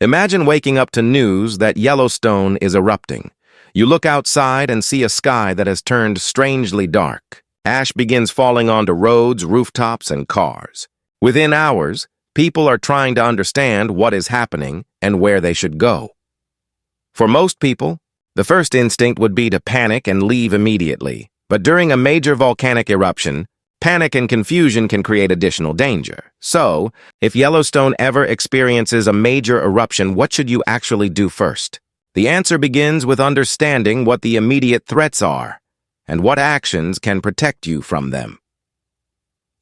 Imagine waking up to news that Yellowstone is erupting. You look outside and see a sky that has turned strangely dark. Ash begins falling onto roads, rooftops, and cars. Within hours, people are trying to understand what is happening and where they should go. For most people, the first instinct would be to panic and leave immediately. But during a major volcanic eruption, panic and confusion can create additional danger. So, if Yellowstone ever experiences a major eruption, what should you actually do first? The answer begins with understanding what the immediate threats are and what actions can protect you from them.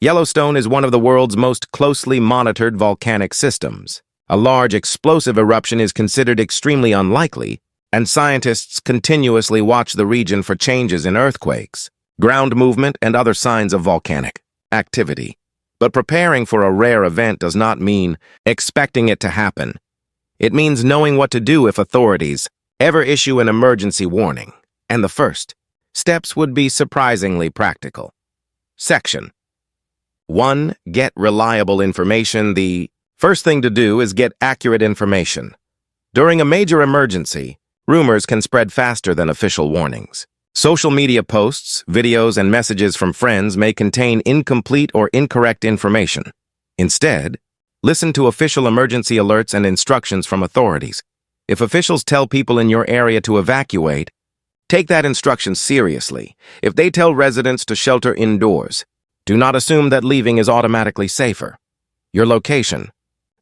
Yellowstone is one of the world's most closely monitored volcanic systems. A large explosive eruption is considered extremely unlikely, and scientists continuously watch the region for changes in earthquakes, ground movement, and other signs of volcanic activity. But preparing for a rare event does not mean expecting it to happen. It means knowing what to do if authorities ever issue an emergency warning. And the first steps would be surprisingly practical. Section 1. Get reliable information. The first thing to do is get accurate information. During a major emergency, rumors can spread faster than official warnings. Social media posts, videos, and messages from friends may contain incomplete or incorrect information. Instead, listen to official emergency alerts and instructions from authorities. If officials tell people in your area to evacuate, take that instruction seriously. If they tell residents to shelter indoors, do not assume that leaving is automatically safer. Your location,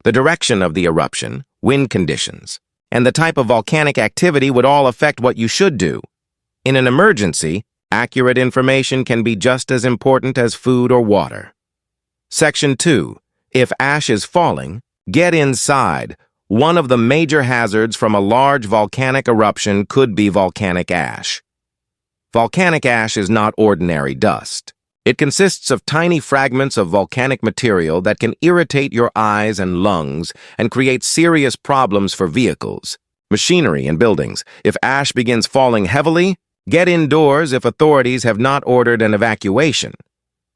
the direction of the eruption, wind conditions, and the type of volcanic activity would all affect what you should do. In an emergency, accurate information can be just as important as food or water. Section 2. If ash is falling, get inside. One of the major hazards from a large volcanic eruption could be volcanic ash. Volcanic ash is not ordinary dust. It consists of tiny fragments of volcanic material that can irritate your eyes and lungs and create serious problems for vehicles, machinery, and buildings. If ash begins falling heavily, get indoors if authorities have not ordered an evacuation.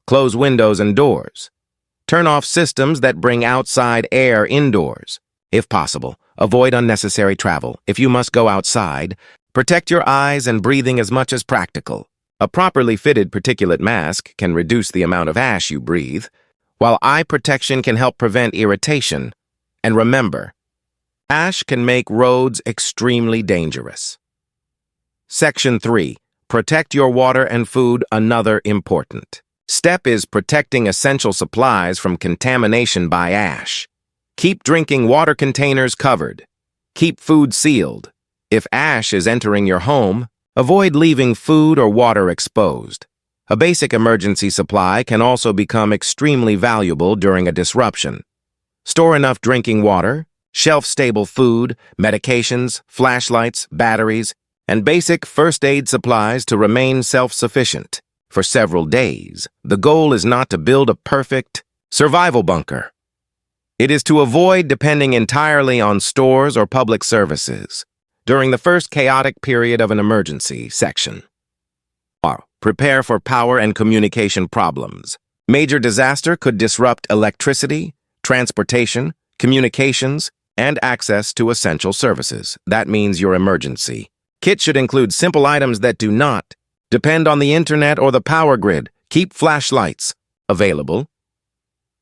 Close windows and doors. Turn off systems that bring outside air indoors. If possible, avoid unnecessary travel. If you must go outside, protect your eyes and breathing as much as practical. A properly fitted particulate mask can reduce the amount of ash you breathe, while eye protection can help prevent irritation. And remember, ash can make roads extremely dangerous. Section 3. Protect your water and food. Another important step is protecting essential supplies from contamination by ash. Keep drinking water containers covered. Keep food sealed. If ash is entering your home, avoid leaving food or water exposed. A basic emergency supply can also become extremely valuable during a disruption. Store enough drinking water, shelf-stable food, medications, flashlights, batteries, and basic first aid supplies to remain self-sufficient for several days. The goal is not to build a perfect survival bunker. It is to avoid depending entirely on stores or public services during the first chaotic period of an emergency. Section 4. Prepare for power and communication problems. Major disaster could disrupt electricity, transportation, communications, and access to essential services. That means your emergency kit should include simple items that do not depend on the internet or the power grid. Keep flashlights available.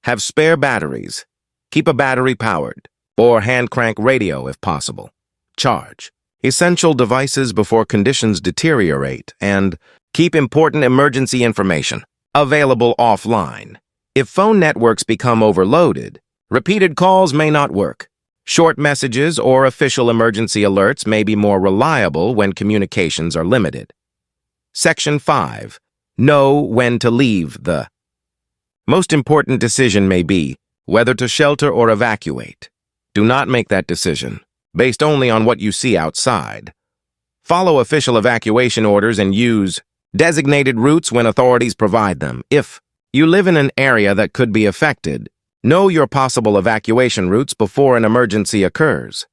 Have spare batteries. Keep a battery powered, or hand crank radio if possible. Charge essential devices before conditions deteriorate, and keep important emergency information available offline. If phone networks become overloaded, repeated calls may not work. Short messages or official emergency alerts may be more reliable when communications are limited. Section 5. Know when to leave. The most important decision may be whether to shelter or evacuate. Do not make that decision based only on what you see outside. Follow official evacuation orders and use designated routes when authorities provide them. If you live in an area that could be affected, know your possible evacuation routes before an emergency occurs.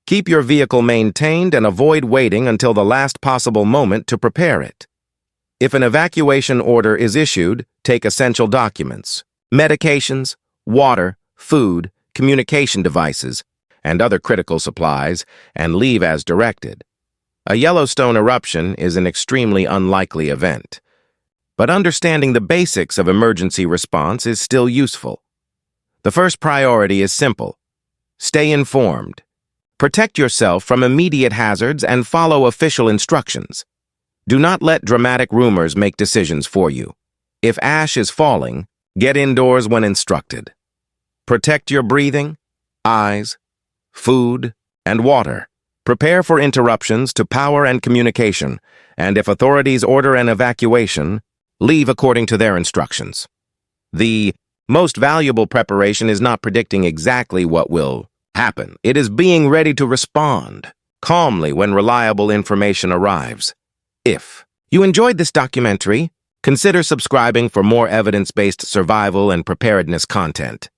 Keep your vehicle maintained and avoid waiting until the last possible moment to prepare it. If an evacuation order is issued, take essential documents, medications, water, food, communication devices, and other critical supplies and leave as directed. A Yellowstone eruption is an extremely unlikely event, but understanding the basics of emergency response is still useful. The first priority is simple. Stay informed. Protect yourself from immediate hazards and follow official instructions. Do not let dramatic rumors make decisions for you. If ash is falling, get indoors when instructed. Protect your breathing, eyes, food, and water. Prepare for interruptions to power and communication, and if authorities order an evacuation, leave according to their instructions. The most valuable preparation is not predicting exactly what will happen. It is being ready to respond calmly when reliable information arrives. If you enjoyed this documentary, consider subscribing for more evidence-based survival and preparedness content.